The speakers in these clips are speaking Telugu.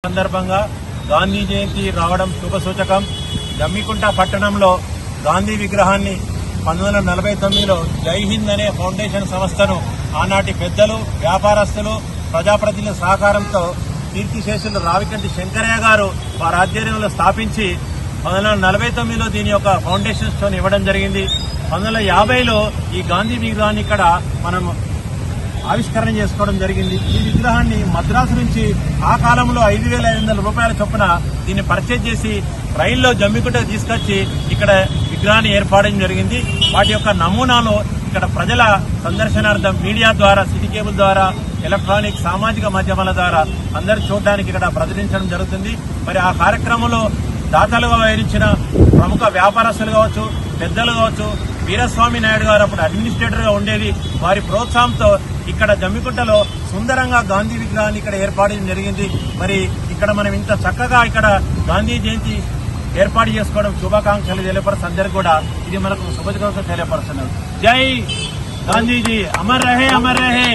సందర్భంగా గాంధీ జయంతి రావడం శుభసూచకం. జమ్మికుంట పట్టణంలో గాంధీ విగ్రహాన్ని 1949లో జై హింద్ అనే ఫౌండేషన్ సంస్థను ఆనాటి పెద్దలు, వ్యాపారస్తులు, ప్రజాప్రతినిధుల సహకారంతో కీర్తిశేషులు రావికంటి శంకరయ్య గారు వారి ఆధ్వర్యంలో స్థాపించి 1949లో దీని యొక్క ఫౌండేషన్ స్టోన్ ఇవ్వడం జరిగింది. 1950లో ఈ గాంధీ విగ్రహాన్ని ఇక్కడ మనం ఆవిష్కరణ చేసుకోవడం జరిగింది. ఈ విగ్రహాన్ని మద్రాసు నుంచి ఆ కాలంలో 5,500 రూపాయల చొప్పున దీన్ని పర్చేజ్ చేసి రైల్లో జమ్మికుంటకు తీసుకొచ్చి ఇక్కడ విగ్రహాన్ని ఏర్పాటు జరిగింది. వాటి యొక్క నమూనాలు ఇక్కడ ప్రజల సందర్శనార్థం మీడియా ద్వారా, సిటీ కేబుల్ ద్వారా, ఎలక్ట్రానిక్ సామాజిక మాధ్యమాల ద్వారా అందరూ చూడడానికి ఇక్కడ ప్రదర్శించడం జరుగుతుంది. మరి ఆ కార్యక్రమంలో దాతలుగా వహించిన ప్రముఖ వ్యాపారస్తులు కావచ్చు, పెద్దలు కావచ్చు, వీరస్వామి నాయుడు గారు అప్పుడు అడ్మినిస్ట్రేటర్ గా ఉండేది. వారి ప్రోత్సాహంతో ఇక్కడ జమ్మికుంటలో సుందరంగా గాంధీ విగ్రహాన్ని ఇక్కడ ఏర్పాటు జరిగింది. మరి ఇక్కడ మనం ఇంత చక్కగా ఇక్కడ గాంధీ జయంతి ఏర్పాటు చేసుకోవడం శుభాకాంక్షలు తెలియపరుస్తూ అందరికీ కూడా ఇది మనకు శుభాకాంక్షలు తెలియపరుస్తున్నారు. జై గాంధీజీ, అమర్ రహే అమర్ రహే.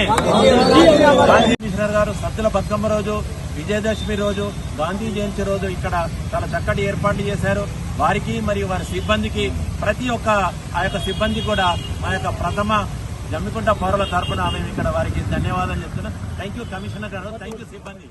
గాంధీ మిశ్రర్ గారు సద్దుల బతుకమ్మ రోజు, విజయదశమి రోజు, గాంధీ జయంతి రోజు ఇక్కడ చాలా చక్కటి ఏర్పాట్లు చేశారు. వారికి మరియు వారి సిబ్బందికి, ప్రతి ఒక్క ఆ యొక్క సిబ్బంది కూడా మా యొక్క ప్రథమ జమ్మికుంట పౌరుల తరఫున మేము ఇక్కడ వారికి ధన్యవాదాలు చెప్తున్నాం. థ్యాంక్ యూ కమిషనర్ గారు, థ్యాంక్ యూ సిబ్బంది.